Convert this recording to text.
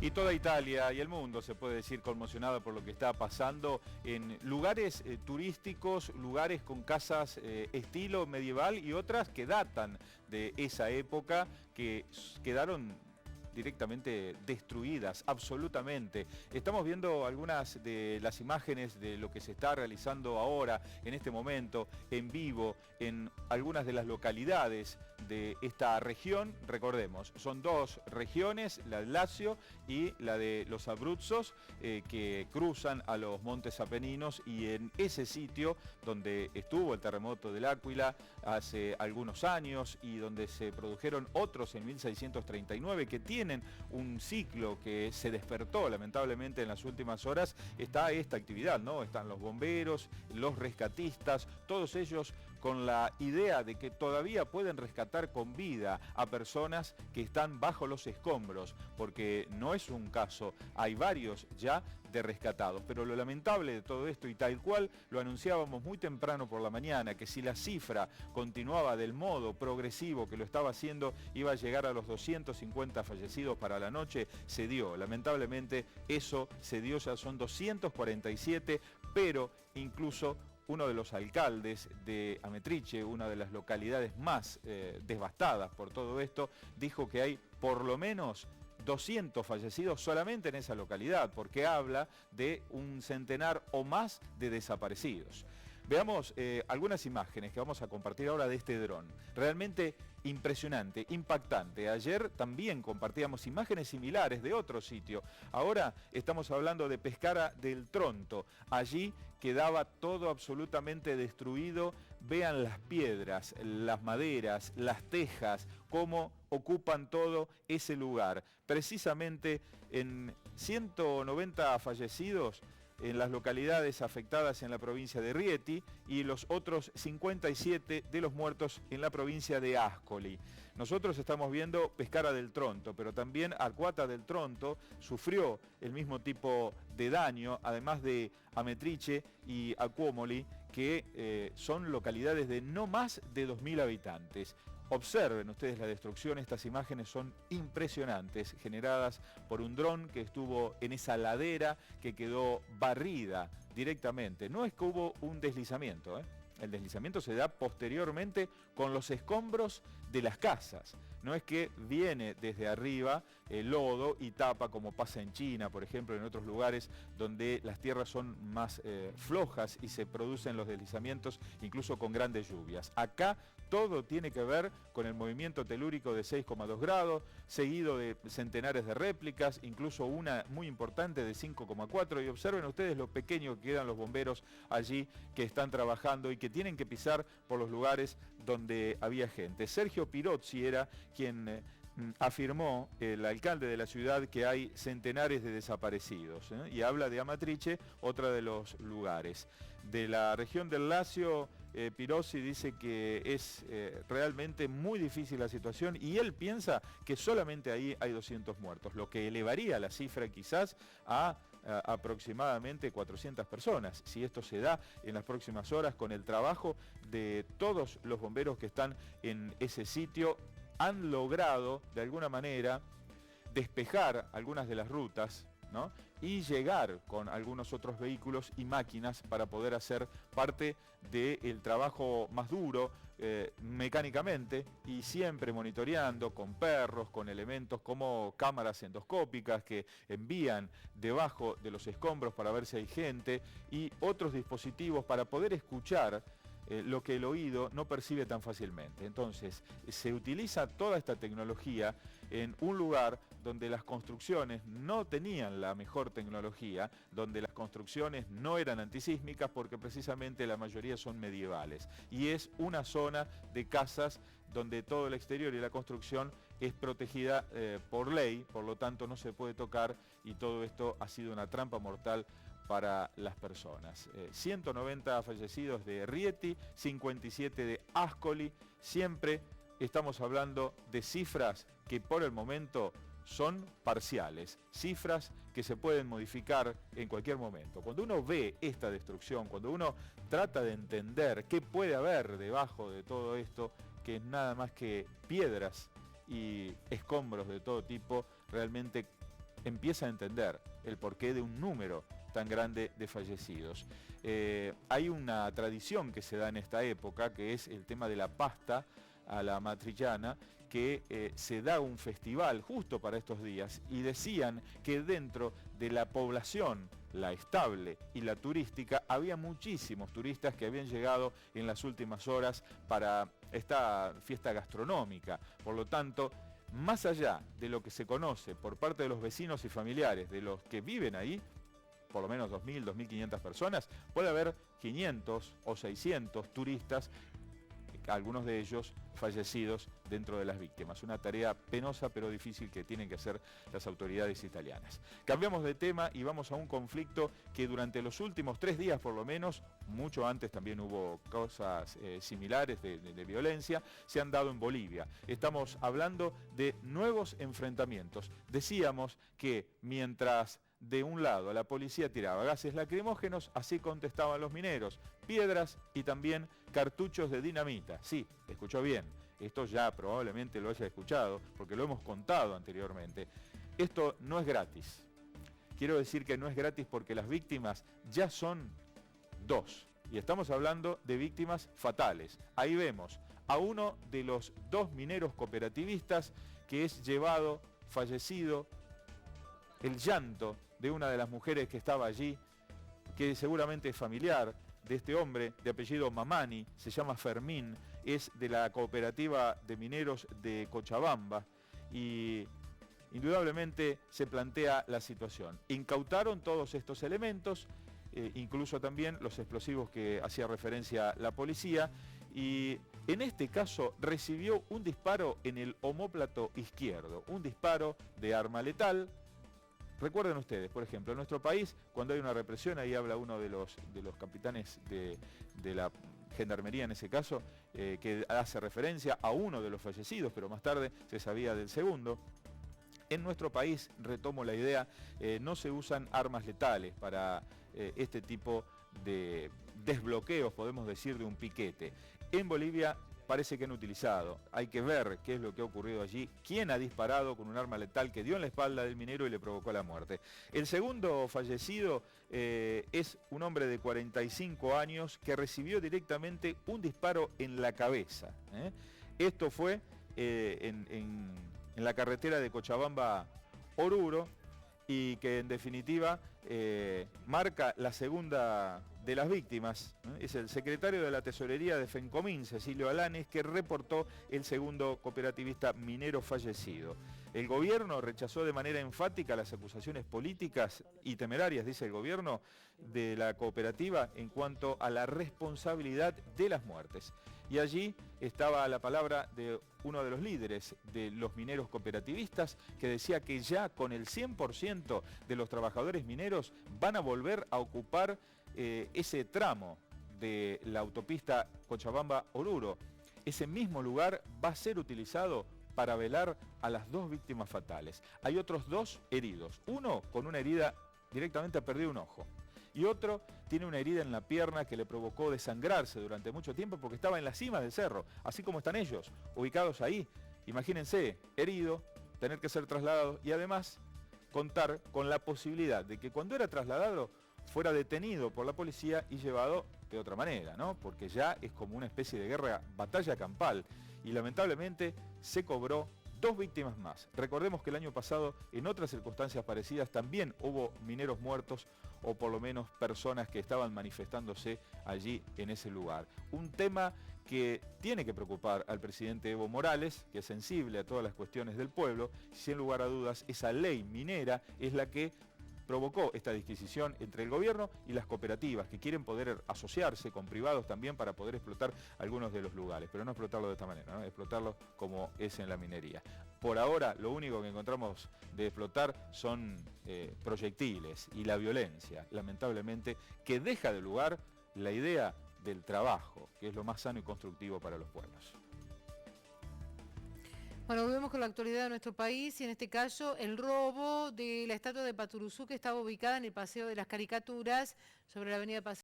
Y toda Italia y el mundo, se puede decir, conmocionada por lo que está pasando en lugares turísticos, lugares con casas estilo medieval y otras que datan de esa época, que quedaron directamente destruidas, absolutamente. Estamos viendo algunas de las imágenes de lo que se está realizando ahora, en este momento, en vivo, en algunas de las localidades de esta región. Recordemos, son dos regiones, la del Lacio y la de los Abruzzos, que cruzan a los Montes Apeninos, y en ese sitio donde estuvo el terremoto del Áquila hace algunos años y donde se produjeron otros en 1639 que tienen un ciclo que se despertó lamentablemente en las últimas horas, está esta actividad, ¿no? Están los bomberos, los rescatistas, todos ellos con la idea de que todavía pueden rescatar con vida a personas que están bajo los escombros, porque no es un caso, hay varios ya de rescatados. Pero lo lamentable de todo esto, y tal cual lo anunciábamos muy temprano por la mañana, que si la cifra continuaba del modo progresivo que lo estaba haciendo, iba a llegar a los 250 fallecidos para la noche, se dio. Lamentablemente eso se dio, ya son 247, pero incluso uno de los alcaldes de Amatrice, una de las localidades más devastadas por todo esto, dijo que hay por lo menos 200 fallecidos solamente en esa localidad, porque habla de un centenar o más de desaparecidos. Veamos algunas imágenes que vamos a compartir ahora de este dron. Realmente impresionante, impactante. Ayer también compartíamos imágenes similares de otro sitio. Ahora estamos hablando de Pescara del Tronto. Allí quedaba todo absolutamente destruido. Vean las piedras, las maderas, las tejas, cómo ocupan todo ese lugar. Precisamente en 190 fallecidos en las localidades afectadas en la provincia de Rieti, y los otros 57 de los muertos en la provincia de Ascoli. Nosotros estamos viendo Pescara del Tronto, pero también Arquata del Tronto sufrió el mismo tipo de daño, además de Amatrice y Accumoli, que son localidades de no más de 2000 habitantes. Observen ustedes la destrucción, estas imágenes son impresionantes, generadas por un dron que estuvo en esa ladera que quedó barrida directamente. No es que hubo un deslizamiento, el deslizamiento se da posteriormente con los escombros de las casas. No es que viene desde arriba el lodo y tapa, como pasa en China, por ejemplo, en otros lugares donde las tierras son más flojas y se producen los deslizamientos incluso con grandes lluvias. Acá todo tiene que ver con el movimiento telúrico de 6,2 grados, seguido de centenares de réplicas, incluso una muy importante de 5,4, y observen ustedes lo pequeño que quedan los bomberos allí que están trabajando y que tienen que pisar por los lugares donde había gente. Sergio Pirozzi era quien afirmó, el alcalde de la ciudad, que hay centenares de desaparecidos, y habla de Amatrice, otra de los lugares. De la región del Lacio, Pirozzi dice que es realmente muy difícil la situación, y él piensa que solamente ahí hay 200 muertos, lo que elevaría la cifra quizás a aproximadamente 400 personas, si esto se da en las próximas horas, con el trabajo de todos los bomberos que están en ese sitio. Han logrado, de alguna manera, despejar algunas de las rutas, ¿no? Y llegar con algunos otros vehículos y máquinas para poder hacer parte del trabajo más duro mecánicamente, y siempre monitoreando con perros, con elementos como cámaras endoscópicas que envían debajo de los escombros para ver si hay gente, y otros dispositivos para poder escuchar lo que el oído no percibe tan fácilmente. Entonces, se utiliza toda esta tecnología en un lugar donde las construcciones no tenían la mejor tecnología, donde las construcciones no eran antisísmicas, porque precisamente la mayoría son medievales. Y es una zona de casas donde todo el exterior y la construcción es protegida por ley, por lo tanto no se puede tocar, y todo esto ha sido una trampa mortal para las personas. 190 fallecidos de Rieti, 57 de Ascoli. Siempre estamos hablando de cifras que por el momento son parciales, cifras que se pueden modificar en cualquier momento. Cuando uno ve esta destrucción, cuando uno trata de entender qué puede haber debajo de todo esto, que es nada más que piedras y escombros de todo tipo, realmente empieza a entender el porqué de un número tan grande de fallecidos. Hay una tradición que se da en esta época, que es el tema de la pasta a la matrillana, que se da un festival justo para estos días, y decían que dentro de la población, la estable y la turística, había muchísimos turistas que habían llegado en las últimas horas para esta fiesta gastronómica. Por lo tanto, más allá de lo que se conoce por parte de los vecinos y familiares de los que viven ahí, por lo menos 2.000, 2.500 personas, puede haber 500 o 600 turistas, algunos de ellos fallecidos dentro de las víctimas. Una tarea penosa pero difícil que tienen que hacer las autoridades italianas. Cambiamos de tema y vamos a un conflicto que durante los últimos 3 días por lo menos, mucho antes también hubo cosas similares de violencia, se han dado en Bolivia. Estamos hablando de nuevos enfrentamientos. Decíamos que mientras de un lado la policía tiraba gases lacrimógenos, así contestaban los mineros, piedras y también cartuchos de dinamita. Sí, escuchó bien, esto ya probablemente lo haya escuchado porque lo hemos contado anteriormente. Esto no es gratis. Quiero decir que no es gratis porque las víctimas ya son 2 y estamos hablando de víctimas fatales. Ahí vemos a uno de los 2 mineros cooperativistas que es llevado, fallecido, el llanto de una de las mujeres que estaba allí, que seguramente es familiar de este hombre de apellido Mamani, se llama Fermín, es de la cooperativa de mineros de Cochabamba y indudablemente se plantea la situación. Incautaron todos estos elementos, incluso también los explosivos que hacía referencia la policía, y en este caso recibió un disparo en el omóplato izquierdo, un disparo de arma letal. Recuerden ustedes, por ejemplo, en nuestro país, cuando hay una represión, ahí habla uno de los capitanes de la gendarmería en ese caso, que hace referencia a uno de los fallecidos, pero más tarde se sabía del segundo. En nuestro país, retomo la idea, no se usan armas letales para este tipo de desbloqueos, podemos decir, de un piquete. En Bolivia parece que han utilizado. Hay que ver qué es lo que ha ocurrido allí, quién ha disparado con un arma letal que dio en la espalda del minero y le provocó la muerte. El segundo fallecido es un hombre de 45 años que recibió directamente un disparo en la cabeza. Esto fue en la carretera de Cochabamba-Oruro y que en definitiva marca la segunda de las víctimas. Es el secretario de la Tesorería de Fencomín, Cecilio Alanes, que reportó el segundo cooperativista minero fallecido. El gobierno rechazó de manera enfática las acusaciones políticas y temerarias, dice el gobierno, de la cooperativa en cuanto a la responsabilidad de las muertes. Y allí estaba la palabra de uno de los líderes de los mineros cooperativistas que decía que ya con el 100% de los trabajadores mineros van a volver a ocupar ese tramo de la autopista Cochabamba-Oruro. Ese mismo lugar va a ser utilizado para velar a las 2 víctimas fatales. Hay otros 2 heridos. Uno con una herida directamente ha perdido un ojo. Y otro tiene una herida en la pierna que le provocó desangrarse durante mucho tiempo porque estaba en la cima del cerro, así como están ellos, ubicados ahí. Imagínense, herido, tener que ser trasladado y además contar con la posibilidad de que cuando era trasladado fuera detenido por la policía y llevado de otra manera, ¿no? Porque ya es como una especie de guerra, batalla campal, y lamentablemente se cobró 2 víctimas más. Recordemos que el año pasado, en otras circunstancias parecidas, también hubo mineros muertos o por lo menos personas que estaban manifestándose allí en ese lugar. Un tema que tiene que preocupar al presidente Evo Morales, que es sensible a todas las cuestiones del pueblo. Sin lugar a dudas, esa ley minera es la que provocó esta disquisición entre el gobierno y las cooperativas que quieren poder asociarse con privados también para poder explotar algunos de los lugares, pero no explotarlo de esta manera, ¿no? Explotarlo como es en la minería. Por ahora lo único que encontramos de explotar son proyectiles y la violencia, lamentablemente, que deja de lugar la idea del trabajo, que es lo más sano y constructivo para los pueblos. Bueno, volvemos con la actualidad de nuestro país y en este caso el robo de la estatua de Paturuzú que estaba ubicada en el Paseo de las Caricaturas sobre la avenida Paseo